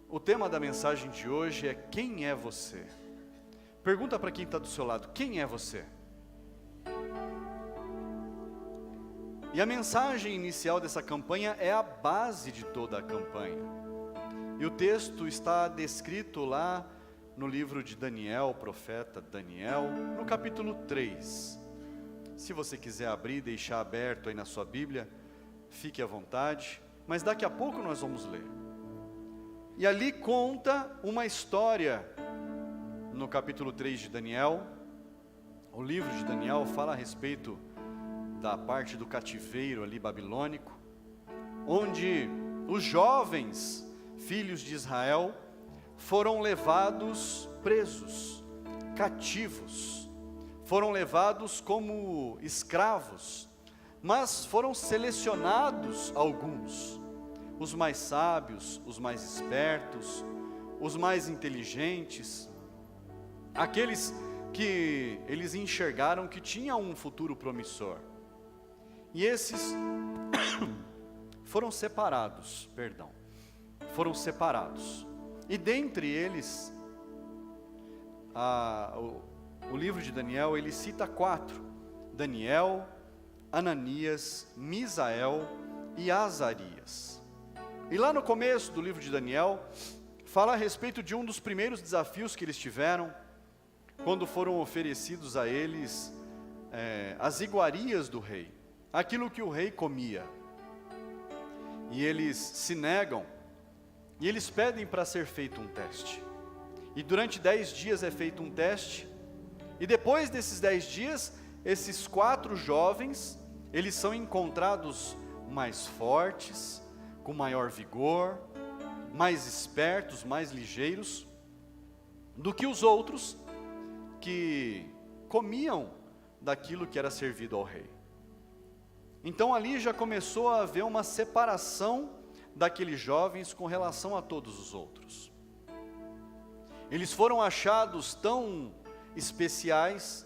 O tema da mensagem de hoje é: quem é você? Pergunta para quem está do seu lado: quem é você? E a mensagem inicial dessa campanha é a base de toda a campanha. E o texto está descrito lá no livro de Daniel, profeta Daniel, no capítulo 3. Se você quiser abrir e deixar aberto aí na sua Bíblia, fique à vontade, mas daqui a pouco nós vamos ler. E ali conta uma história, no capítulo 3 de Daniel. O livro de Daniel fala a respeito da parte do cativeiro ali babilônico, onde os jovens filhos de Israel foram levados presos, cativos, foram levados como escravos, mas foram selecionados alguns, os mais sábios, os mais espertos, os mais inteligentes, aqueles que eles enxergaram que tinham um futuro promissor. E esses foram separados, E dentre eles, o livro de Daniel, ele cita 4: Daniel, Ananias, Misael e Azarias. E lá no começo do livro de Daniel, fala a respeito de um dos primeiros desafios que eles tiveram, quando foram oferecidos a eles as iguarias do rei, aquilo que o rei comia. E eles se negam, e eles pedem para ser feito um teste. E durante 10 dias é feito um teste, e depois desses 10 dias, esses 4 jovens, eles são encontrados mais fortes, com maior vigor, mais espertos, mais ligeiros, do que os outros, que comiam daquilo que era servido ao rei. Então ali já começou a haver uma separação daqueles jovens com relação a todos os outros. Eles foram achados tão especiais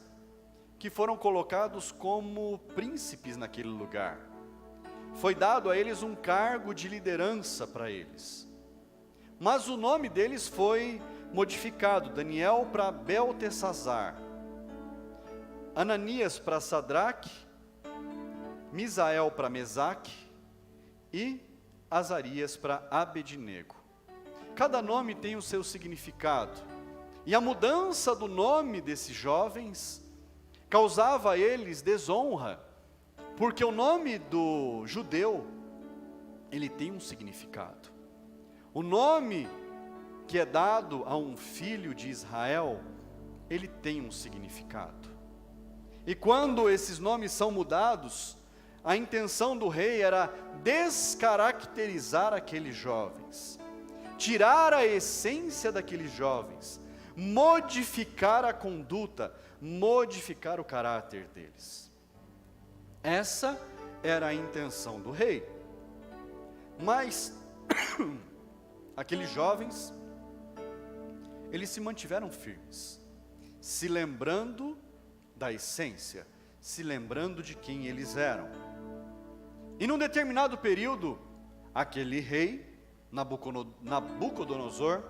que foram colocados como príncipes naquele lugar. Foi dado a eles um cargo de liderança para eles. Mas o nome deles foi modificado: Daniel para Beltesazar, Ananias para Sadraque, Misael para Mesaque e Azarias para Abednego. Cada nome tem o seu significado, e a mudança do nome desses jovens causava a eles desonra, porque o nome do judeu, ele tem um significado. O nome que é dado a um filho de Israel, ele tem um significado. E quando esses nomes são mudados, a intenção do rei era descaracterizar aqueles jovens, tirar a essência daqueles jovens, modificar a conduta, modificar o caráter deles. Essa era a intenção do rei. Mas aqueles jovens, eles se mantiveram firmes, se lembrando da essência, se lembrando de quem eles eram. E num determinado período, aquele rei, Nabucodonosor,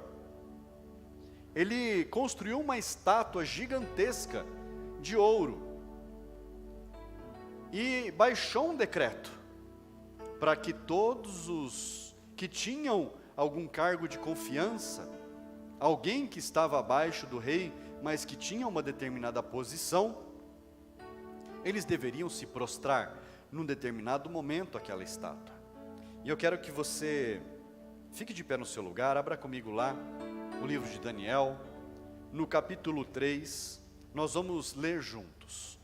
ele construiu uma estátua gigantesca de ouro, e baixou um decreto, para que todos os que tinham algum cargo de confiança, alguém que estava abaixo do rei, mas que tinha uma determinada posição, eles deveriam se prostrar num determinado momento àquela estátua. E eu quero que você fique de pé no seu lugar, abra comigo lá o livro de Daniel, no capítulo 3, nós vamos ler juntos.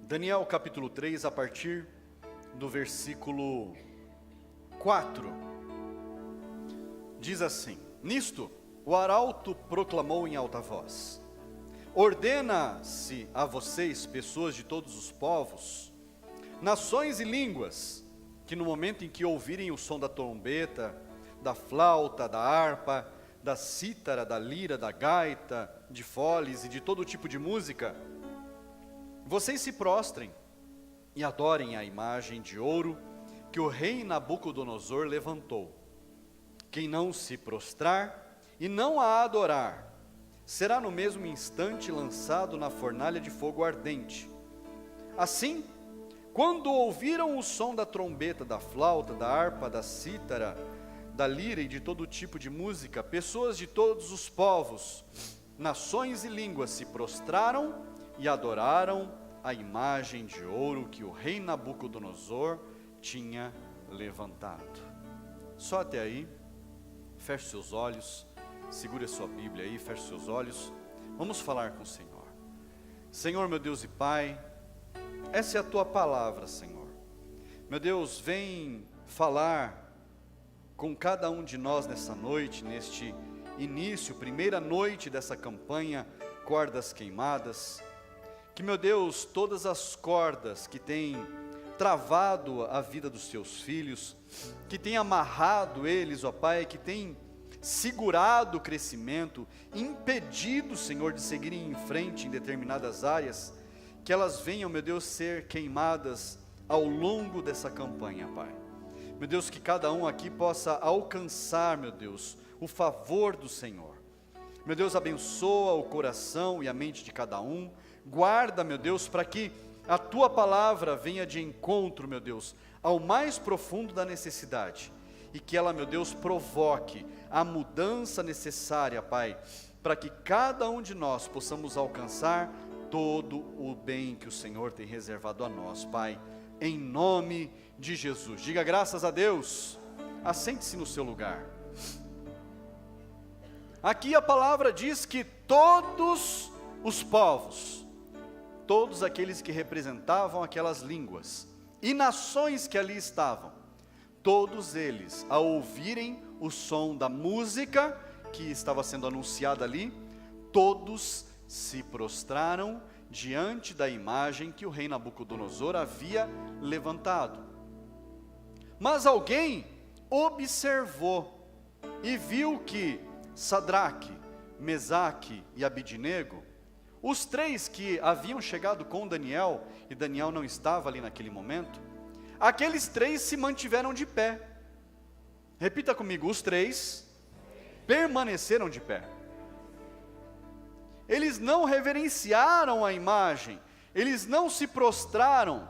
Daniel capítulo 3, a partir do versículo 4, diz assim: Nisto, o arauto proclamou em alta voz: Ordena-se a vocês, pessoas de todos os povos, nações e línguas, que no momento em que ouvirem o som da trombeta, da flauta, da harpa, da cítara, da lira, da gaita, de foles e de todo tipo de música, vocês se prostrem e adorem a imagem de ouro que o rei Nabucodonosor levantou. Quem não se prostrar e não a adorar, será no mesmo instante lançado na fornalha de fogo ardente. Assim, quando ouviram o som da trombeta, da flauta, da harpa, da cítara, da lira e de todo tipo de música, pessoas de todos os povos, nações e línguas se prostraram e adoraram a imagem de ouro que o rei Nabucodonosor tinha levantado. Só até aí. Feche seus olhos, segure a sua Bíblia aí, feche seus olhos, vamos falar com o Senhor. Senhor, meu Deus e Pai, essa é a Tua palavra, Senhor. Meu Deus, vem falar com cada um de nós nessa noite, neste início, primeira noite dessa campanha, Cordas Queimadas. Que, meu Deus, todas as cordas que têm travado a vida dos Teus filhos, que tem amarrado eles, ó Pai, que tem segurado o crescimento, impedido, Senhor, de seguirem em frente em determinadas áreas, que elas venham, meu Deus, ser queimadas ao longo dessa campanha, Pai. Meu Deus, que cada um aqui possa alcançar, meu Deus, o favor do Senhor. Meu Deus, abençoa o coração e a mente de cada um, guarda, meu Deus, para que a Tua palavra venha de encontro, meu Deus, ao mais profundo da necessidade, e que ela, meu Deus, provoque a mudança necessária, Pai, para que cada um de nós possamos alcançar todo o bem que o Senhor tem reservado a nós, Pai, em nome de Jesus. Diga graças a Deus. Assente-se no seu lugar. Aqui a palavra diz que todos os povos, todos aqueles que representavam aquelas línguas e nações que ali estavam, todos eles, ao ouvirem o som da música que estava sendo anunciada ali, todos se prostraram diante da imagem que o rei Nabucodonosor havia levantado. Mas alguém observou e viu que Sadraque, Mesaque e Abidnego, os três que haviam chegado com Daniel, e Daniel não estava ali naquele momento, aqueles três se mantiveram de pé. Repita comigo, os três permaneceram de pé. Eles não reverenciaram a imagem, eles não se prostraram,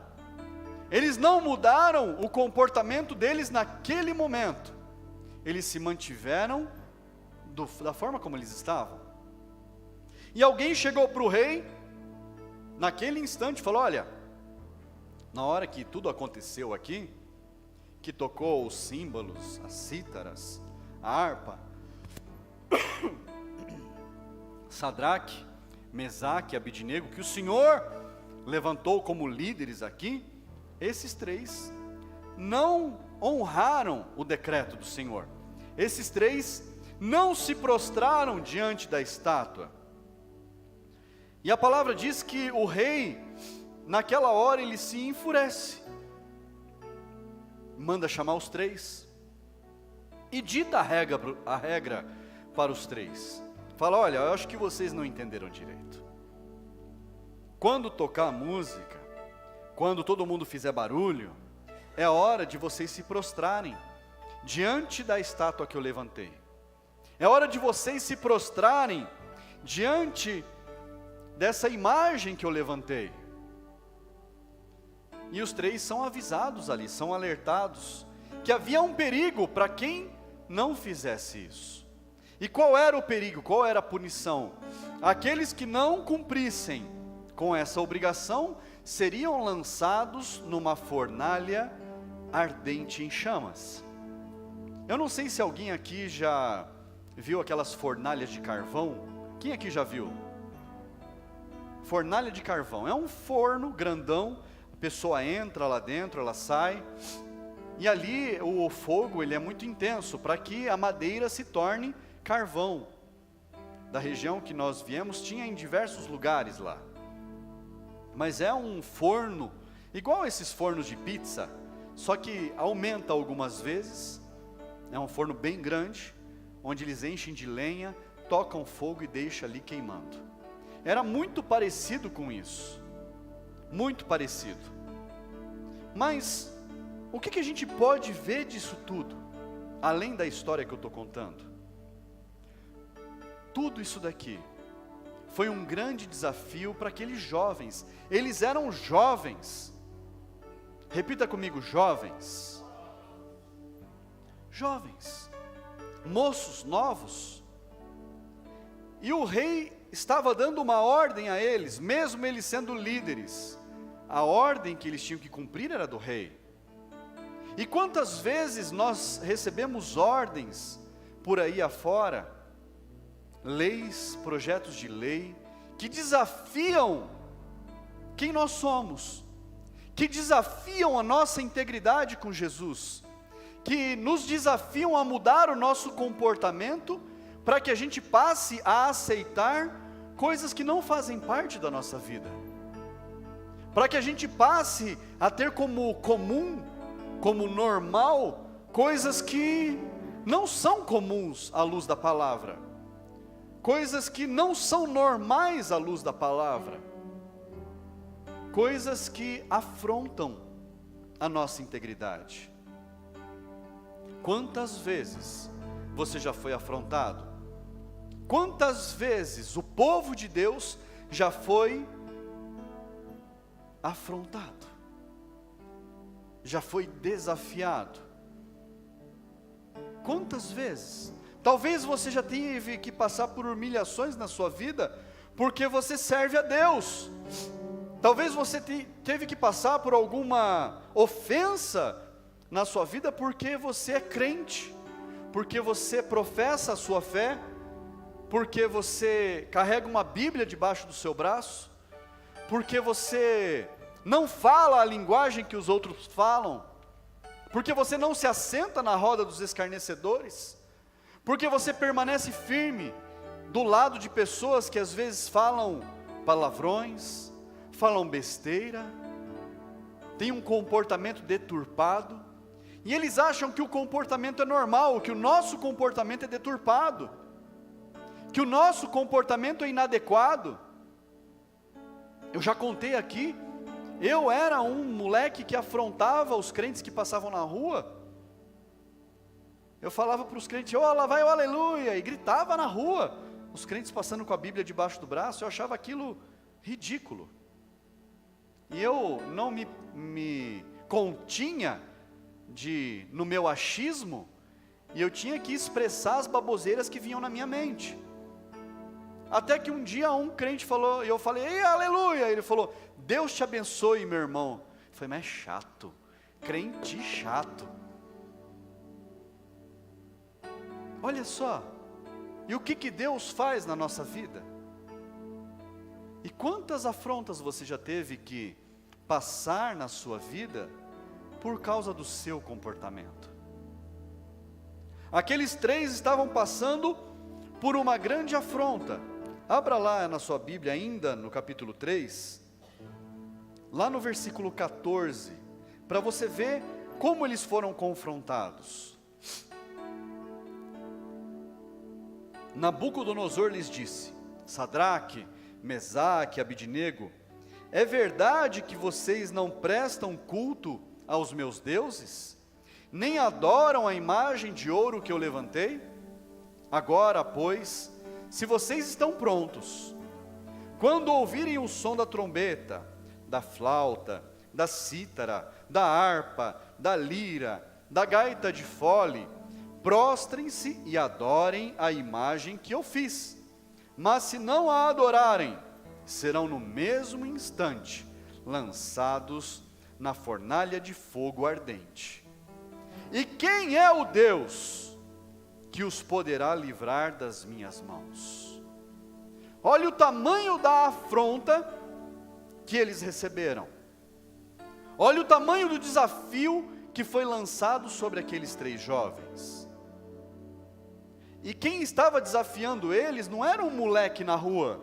eles não mudaram o comportamento deles naquele momento, eles se mantiveram da forma como eles estavam. E alguém chegou para o rei, naquele instante, falou: olha, na hora que tudo aconteceu aqui, que tocou os símbolos, as cítaras, a harpa, Sadraque, Mesaque e Abidnego, que o Senhor levantou como líderes aqui, esses três não honraram o decreto do Senhor. Esses três não se prostraram diante da estátua. E a palavra diz que o rei, naquela hora, ele se enfurece, manda chamar os três, e dita a regra para os três. Fala: olha, eu acho que vocês não entenderam direito. Quando tocar a música, quando todo mundo fizer barulho, é hora de vocês se prostrarem diante da estátua que eu levantei. É hora de vocês se prostrarem diante dessa imagem que eu levantei. E os três são avisados ali, são alertados, que havia um perigo para quem não fizesse isso. E qual era o perigo? Qual era a punição? Aqueles que não cumprissem com essa obrigação seriam lançados numa fornalha ardente em chamas. Eu não sei se alguém aqui já viu aquelas fornalhas de carvão. Quem aqui já viu? Fornalha de carvão, é um forno grandão, a pessoa entra lá dentro, ela sai, e ali o fogo ele é muito intenso, para que a madeira se torne carvão. Da região que nós viemos, tinha em diversos lugares lá, mas é um forno, igual esses fornos de pizza, só que aumenta algumas vezes, é um forno bem grande, onde eles enchem de lenha, tocam fogo e deixam ali queimando. Era muito parecido com isso. muito parecido. Mas o que a gente pode ver disso tudo, além da história que eu estou contando? Tudo isso daqui foi um grande desafio para aqueles jovens. Eles eram jovens. Repita comigo, jovens. Jovens, moços novos. E o rei estava dando uma ordem a eles, mesmo eles sendo líderes. A ordem que eles tinham que cumprir era do rei. E quantas vezes nós recebemos ordens por aí afora, leis, projetos de lei, que desafiam quem nós somos, que desafiam a nossa integridade com Jesus, que nos desafiam a mudar o nosso comportamento, para que a gente passe a aceitar coisas que não fazem parte da nossa vida, para que a gente passe a ter como comum, como normal, coisas que não são comuns à luz da palavra, coisas que não são normais à luz da palavra, coisas que afrontam a nossa integridade. Quantas vezes você já foi afrontado? Quantas vezes o povo de Deus já foi afrontado? Já foi desafiado? Quantas vezes? Talvez você já teve que passar por humilhações na sua vida, porque você serve a Deus. Talvez você teve que passar por alguma ofensa na sua vida, porque você é crente, porque você professa a sua fé, porque você carrega uma Bíblia debaixo do seu braço, porque você não fala a linguagem que os outros falam, porque você não se assenta na roda dos escarnecedores, porque você permanece firme do lado de pessoas que às vezes falam palavrões, falam besteira, têm um comportamento deturpado, e eles acham que o comportamento é normal, que o nosso comportamento é deturpado, que o nosso comportamento é inadequado. Eu já contei aqui, eu era um moleque que afrontava os crentes que passavam na rua. Eu falava para os crentes, ó, lá vai o aleluia, e gritava na rua, os crentes passando com a Bíblia debaixo do braço. Eu achava aquilo ridículo, e eu não me continha no meu achismo, e eu tinha que expressar as baboseiras que vinham na minha mente. Até que um dia um crente falou, e eu falei, ei, aleluia, ele falou, Deus te abençoe, meu irmão. Eu falei, mas é chato, crente chato. Olha só, e o que Deus faz na nossa vida? E quantas afrontas você já teve que passar na sua vida, por causa do seu comportamento? Aqueles três estavam passando por uma grande afronta. Abra lá na sua Bíblia, ainda no capítulo 3, lá no versículo 14, para você ver como eles foram confrontados. Nabucodonosor lhes disse, Sadraque, Mesaque, Abidnego, é verdade que vocês não prestam culto aos meus deuses, nem adoram a imagem de ouro que eu levantei? Agora, pois, se vocês estão prontos, quando ouvirem o som da trombeta, da flauta, da cítara, da harpa, da lira, da gaita de fole, prostrem-se e adorem a imagem que eu fiz. Mas se não a adorarem, serão no mesmo instante lançados na fornalha de fogo ardente. E quem é o Deus que os poderá livrar das minhas mãos? Olha o tamanho da afronta que eles receberam. Olha o tamanho do desafio que foi lançado sobre aqueles três jovens. E quem estava desafiando eles não era um moleque na rua,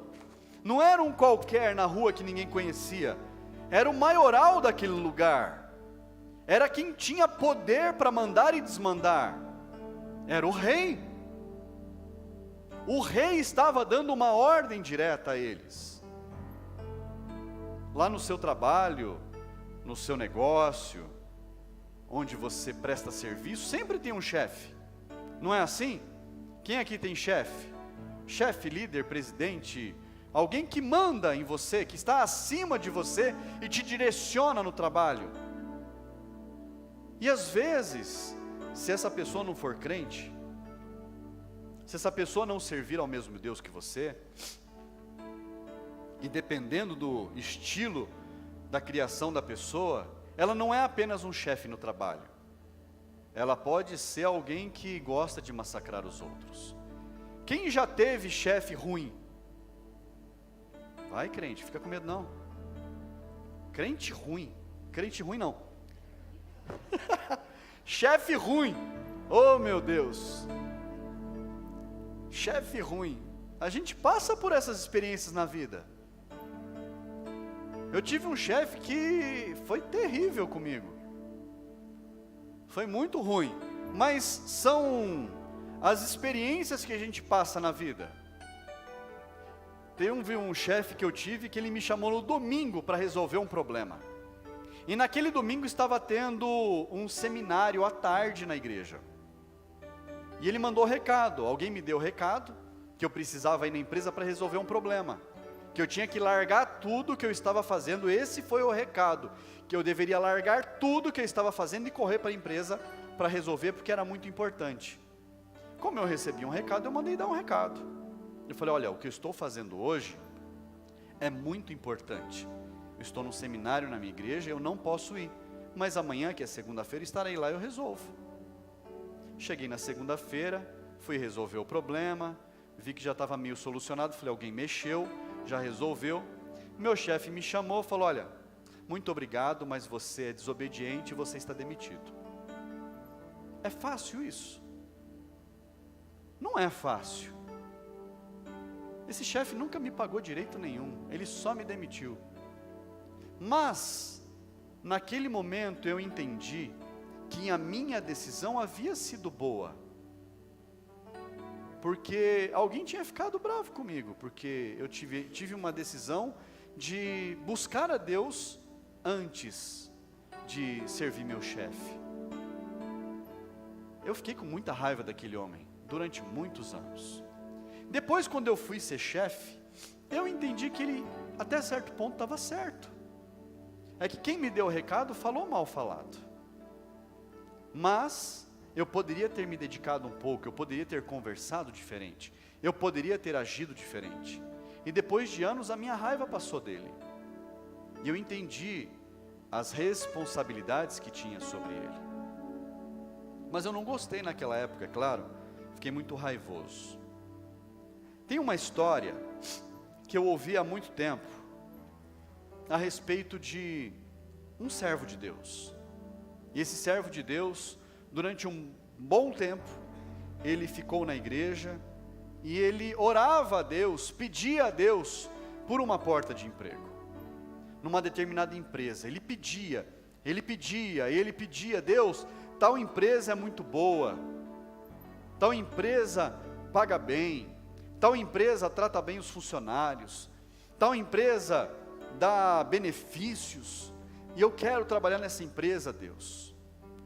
não era um qualquer na rua que ninguém conhecia, era o maioral daquele lugar, era quem tinha poder para mandar e desmandar, era o rei. O rei estava dando uma ordem direta a eles. Lá no seu trabalho, no seu negócio, onde você presta serviço, sempre tem um chefe. Não é assim? Quem aqui tem chefe? Chefe, líder, presidente, alguém que manda em você, que está acima de você e te direciona no trabalho. E às vezes, se essa pessoa não for crente, se essa pessoa não servir ao mesmo Deus que você, e dependendo do estilo da criação da pessoa, ela não é apenas um chefe no trabalho. Ela pode ser alguém que gosta de massacrar os outros. Quem já teve chefe ruim? Vai, crente, fica com medo não. Crente ruim não. Chefe ruim, oh meu Deus. Chefe ruim. A gente passa por essas experiências na vida. Eu tive um chefe que foi terrível comigo. Foi muito ruim. Mas são as experiências que a gente passa na vida. Teve um chefe que eu tive que ele me chamou no domingo para resolver um problema. E naquele domingo estava tendo um seminário à tarde na igreja. E ele mandou recado, alguém me deu recado, que eu precisava ir na empresa para resolver um problema. Que eu tinha que largar tudo que eu estava fazendo, esse foi o recado. Que eu deveria largar tudo que eu estava fazendo e correr para a empresa para resolver, porque era muito importante. Como eu recebi um recado, eu mandei dar um recado. Eu falei, olha, o que eu estou fazendo hoje é muito importante. Eu estou num seminário na minha igreja, eu não posso ir. Mas amanhã, que é segunda-feira, estarei lá e eu resolvo. Cheguei na segunda-feira, fui resolver o problema, vi que já estava meio solucionado, falei, alguém mexeu, já resolveu. Meu chefe me chamou e falou, olha, muito obrigado, mas você é desobediente e você está demitido. É fácil isso? Não é fácil. Esse chefe nunca me pagou direito nenhum, ele só me demitiu. Mas, naquele momento eu entendi que a minha decisão havia sido boa. Porque alguém tinha ficado bravo comigo, porque eu tive uma decisão de buscar a Deus antes de servir meu chefe. Eu fiquei com muita raiva daquele homem, durante muitos anos. Depois, quando eu fui ser chefe, eu entendi que ele, até certo ponto, estava certo. É que quem me deu o recado falou mal falado. Mas eu poderia ter me dedicado um pouco, eu poderia ter conversado diferente, eu poderia ter agido diferente. E depois de anos a minha raiva passou dele. E eu entendi as responsabilidades que tinha sobre ele. Mas eu não gostei naquela época, é claro, fiquei muito raivoso. Tem uma história que eu ouvi há muito tempo, a respeito de um servo de Deus. E esse servo de Deus, durante um bom tempo, ele ficou na igreja, e ele orava a Deus, pedia a Deus, por uma porta de emprego, numa determinada empresa. Ele pedia, Deus, tal empresa é muito boa, tal empresa paga bem, tal empresa trata bem os funcionários, tal empresa dá benefícios, e eu quero trabalhar nessa empresa, Deus.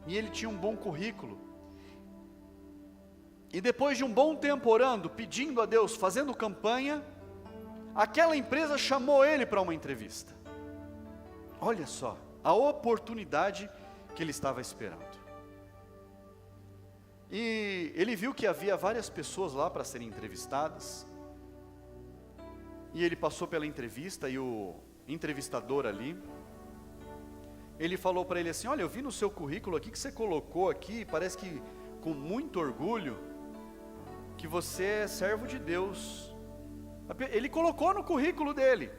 E ele tinha um bom currículo, e depois de um bom tempo orando, pedindo a Deus, fazendo campanha, aquela empresa chamou ele para uma entrevista. Olha só, a oportunidade que ele estava esperando. E ele viu que havia várias pessoas lá para serem entrevistadas, e ele passou pela entrevista, e o entrevistador ali, ele falou para ele assim, olha, eu vi no seu currículo aqui que você colocou aqui, parece que com muito orgulho, que você é servo de Deus. Ele colocou no currículo dele,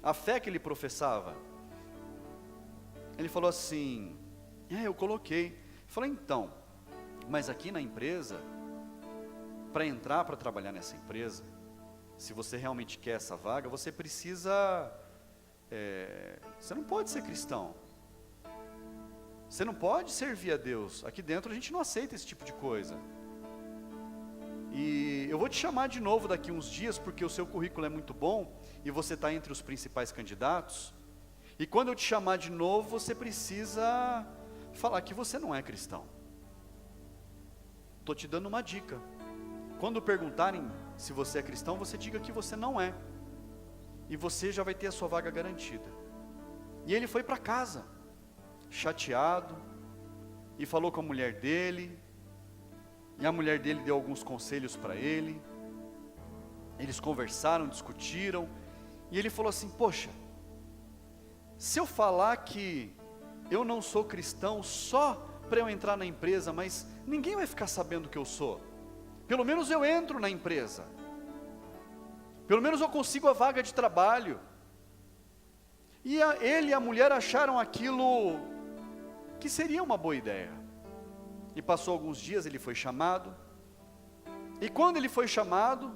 a fé que ele professava. Ele falou assim, eu coloquei. Ele falou, então, mas aqui na empresa, para entrar para trabalhar nessa empresa, se você realmente quer essa vaga, você precisa, você não pode ser cristão, você não pode servir a Deus, aqui dentro a gente não aceita esse tipo de coisa, e eu vou te chamar de novo daqui uns dias, porque o seu currículo é muito bom, e você está entre os principais candidatos, E quando eu te chamar de novo, você precisa falar que você não é cristão. Estou te dando uma dica. Quando perguntarem se você é cristão, você diga que você não é. E você já vai ter a sua vaga garantida. E ele foi para casa, chateado, e falou com a mulher dele. E a mulher dele deu alguns conselhos para ele. Eles conversaram, discutiram. E ele falou assim: poxa, se eu falar que eu não sou cristão só para eu entrar na empresa, mas ninguém vai ficar sabendo que eu sou. Pelo menos eu entro na empresa. Pelo menos eu consigo a vaga de trabalho. E ele e a mulher acharam aquilo que seria uma boa ideia. E passou alguns dias, ele foi chamado. E quando ele foi chamado,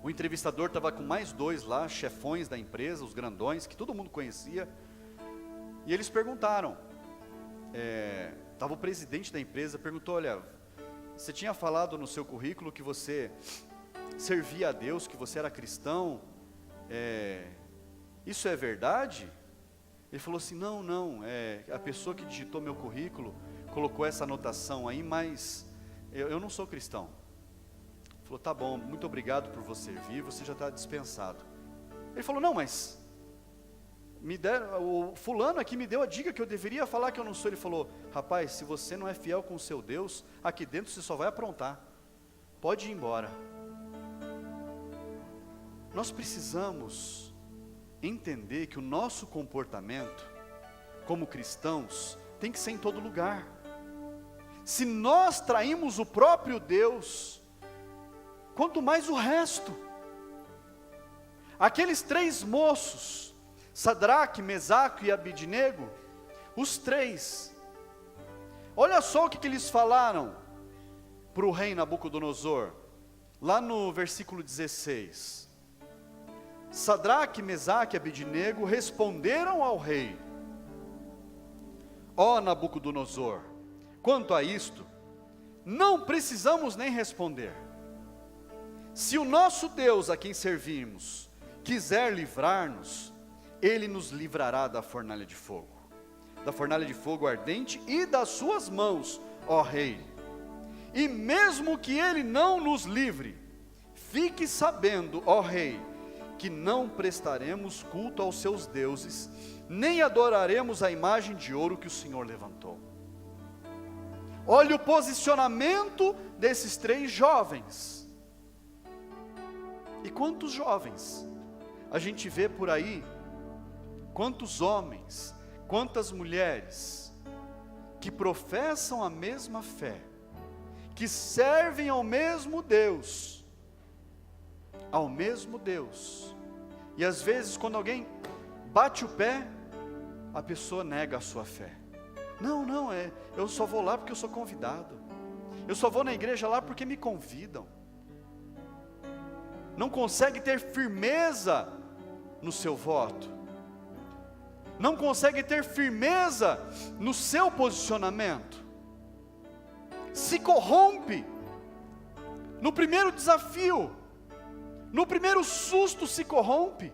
o entrevistador estava com mais 2 lá, chefões da empresa, os grandões, que todo mundo conhecia. E eles perguntaram, estava o presidente da empresa, perguntou: olha, você tinha falado no seu currículo que você servia a Deus, que você era cristão, isso é verdade? Ele falou assim: não, a pessoa que digitou meu currículo colocou essa anotação aí, mas eu não sou cristão. Ele falou: tá bom, muito obrigado por você vir, você já está dispensado. Ele falou: não, mas o fulano aqui me deu a dica que eu deveria falar que eu não sou. Ele falou: rapaz, se você não é fiel com o seu Deus, aqui dentro você só vai aprontar, pode ir embora. Nós precisamos entender que o nosso comportamento como cristãos tem que ser em todo lugar. Se nós traímos o próprio Deus, quanto mais o resto. Aqueles 3 moços, Sadraque, Mesaque e Abidnego, os 3, olha só o que eles falaram para o rei Nabucodonosor, lá no versículo 16. Sadraque, Mesaque e Abidnego responderam ao rei: ó Nabucodonosor, quanto a isto, não precisamos nem responder. Se o nosso Deus a quem servimos quiser livrar-nos, Ele nos livrará da fornalha de fogo ardente e das suas mãos, ó rei. E mesmo que Ele não nos livre, fique sabendo, ó rei, que não prestaremos culto aos seus deuses, nem adoraremos a imagem de ouro que o Senhor levantou. Olha o posicionamento desses 3 jovens. E quantos jovens a gente vê por aí, quantos homens, quantas mulheres, que professam a mesma fé, que servem ao mesmo Deus, e às vezes quando alguém bate o pé, a pessoa nega a sua fé. Não, eu só vou lá porque eu sou convidado, eu só vou na igreja lá porque me convidam. Não consegue ter firmeza no seu voto, não consegue ter firmeza no seu posicionamento, se corrompe no primeiro desafio, no primeiro susto se corrompe.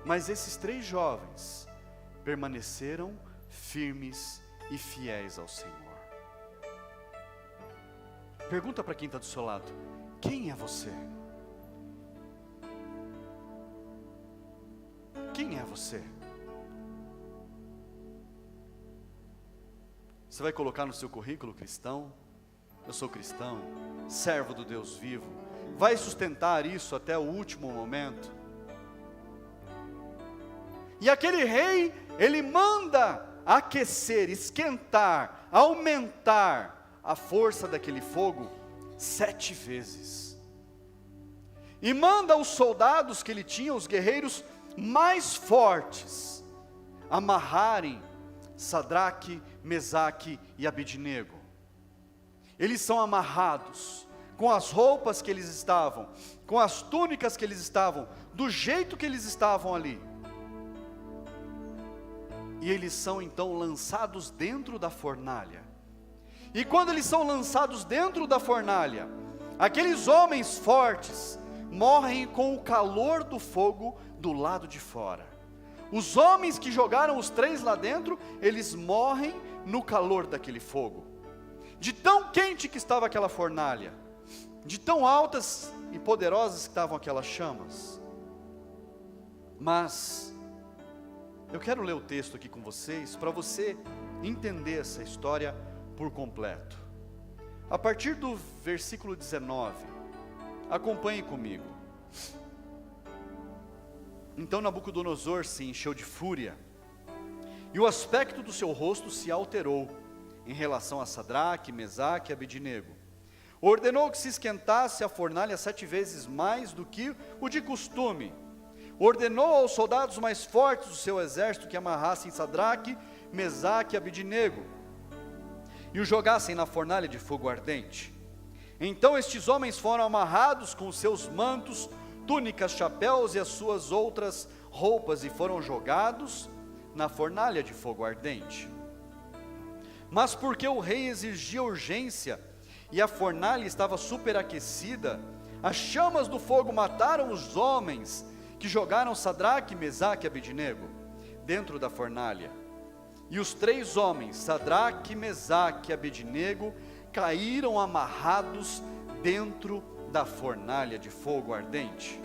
Mas esses 3 jovens permaneceram firmes e fiéis ao Senhor. Pergunta para quem está do seu lado: quem é você? Quem é você? Você vai colocar no seu currículo cristão? Eu sou cristão, servo do Deus vivo. Vai sustentar isso até o último momento? E aquele rei, ele manda aquecer, esquentar, aumentar a força daquele fogo 7 vezes. E manda os soldados que ele tinha, os guerreiros mais fortes, amarrarem Sadraque, Mesaque e Abidnego. Eles são amarrados, com as roupas que eles estavam, com as túnicas que eles estavam, do jeito que eles estavam ali. E eles são então lançados dentro da fornalha. E quando eles são lançados dentro da fornalha, aqueles homens fortes, morrem com o calor do fogo do lado de fora. Os homens que jogaram os 3 lá dentro, eles morrem no calor daquele fogo. De tão quente que estava aquela fornalha, de tão altas e poderosas que estavam aquelas chamas. Mas eu quero ler o texto aqui com vocês, para você entender essa história por completo. A partir do versículo 19, acompanhe comigo. Então Nabucodonosor se encheu de fúria, e o aspecto do seu rosto se alterou, em relação a Sadraque, Mesaque e Abednego. Ordenou que se esquentasse a fornalha 7 vezes mais do que o de costume. Ordenou aos soldados mais fortes do seu exército que amarrassem Sadraque, Mesaque e Abednego, e o jogassem na fornalha de fogo ardente. Então estes homens foram amarrados com os seus mantos, túnicas, chapéus e as suas outras roupas, e foram jogados na fornalha de fogo ardente. Mas porque o rei exigia urgência, e a fornalha estava superaquecida, as chamas do fogo mataram os homens que jogaram Sadraque, Mesaque e Abednego dentro da fornalha. E os 3 homens, Sadraque, Mesaque e Abednego, caíram amarrados dentro da fornalha de fogo ardente.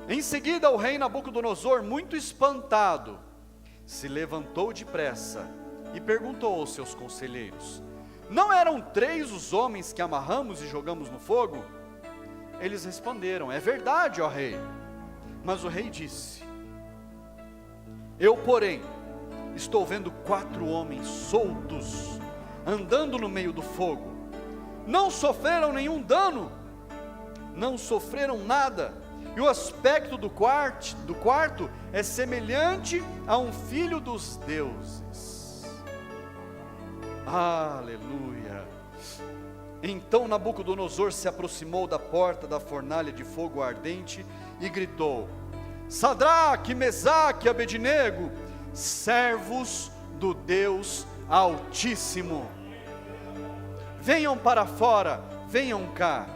Em seguida o rei Nabucodonosor, muito espantado, se levantou depressa e perguntou aos seus conselheiros: não eram 3 os homens que amarramos e jogamos no fogo? Eles responderam: é verdade, ó rei. Mas o rei disse: eu, porém, estou vendo 4 homens soltos, andando no meio do fogo. Não sofreram nenhum dano, não sofreram nada, e o aspecto do quarto é semelhante a um filho dos deuses. Aleluia! Então Nabucodonosor se aproximou da porta da fornalha de fogo ardente e gritou: Sadraque, Mesaque e Abednego, servos do Deus Altíssimo, venham para fora, venham cá.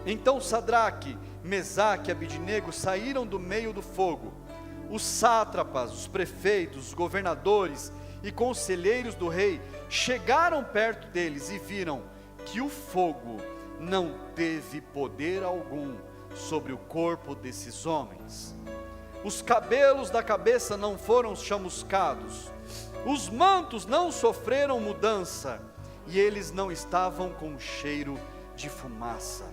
Então Sadraque, Mesaque e Abednego saíram do meio do fogo. Os sátrapas, os prefeitos, os governadores e conselheiros do rei chegaram perto deles e viram que o fogo não teve poder algum sobre o corpo desses homens. Os cabelos da cabeça não foram chamuscados, os mantos não sofreram mudança, e eles não estavam com cheiro de fumaça.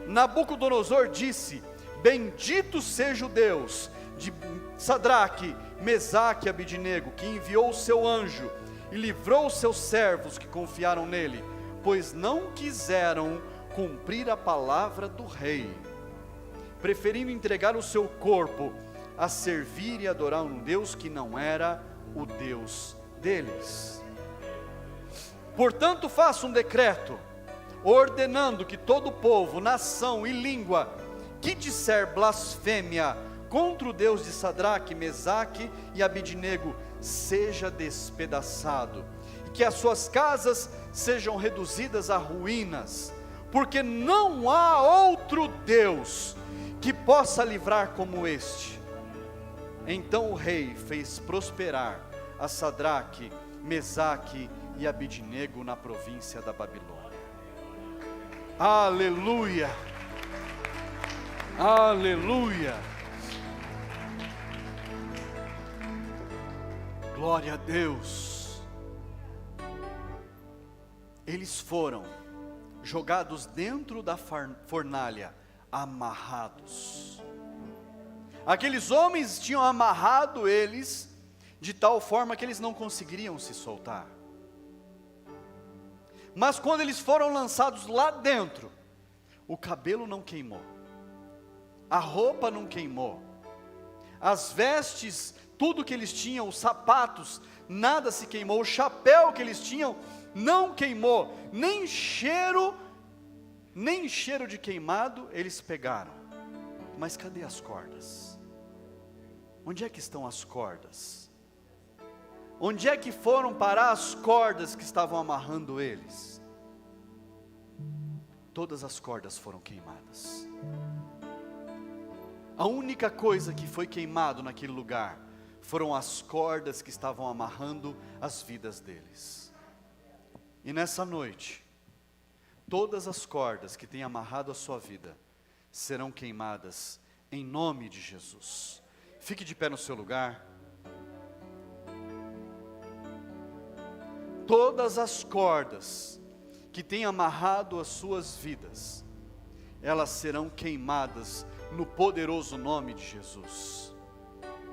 Nabucodonosor disse: bendito seja o Deus de Sadraque, Mesaque e Abednego, que enviou o seu anjo e livrou os seus servos que confiaram nele, pois não quiseram cumprir a palavra do rei, preferindo entregar o seu corpo a servir e adorar um Deus que não era o Deus deles. Portanto, faço um decreto, ordenando que todo povo, nação e língua que disser blasfêmia contra o Deus de Sadraque, Mesaque e Abednego seja despedaçado, e que as suas casas sejam reduzidas a ruínas, porque não há outro Deus que possa livrar como este. Então o rei fez prosperar a Sadraque, Mesaque e Abednego na província da Babilônia. Aleluia! Aleluia! Glória a Deus! Eles foram jogados dentro da fornalha, amarrados. Aqueles homens tinham amarrado eles de tal forma que eles não conseguiriam se soltar. Mas quando eles foram lançados lá dentro, o cabelo não queimou, a roupa não queimou, as vestes, tudo que eles tinham, os sapatos, nada se queimou, o chapéu que eles tinham não queimou, nem cheiro de queimado eles pegaram. Mas cadê as cordas? Onde é que estão as cordas? Onde é que foram parar as cordas que estavam amarrando eles? Todas as cordas foram queimadas. A única coisa que foi queimado naquele lugar foram as cordas que estavam amarrando as vidas deles. E nessa noite, todas as cordas que têm amarrado a sua vida serão queimadas em nome de Jesus. Fique de pé no seu lugar. Todas as cordas que têm amarrado as suas vidas, elas serão queimadas no poderoso nome de Jesus.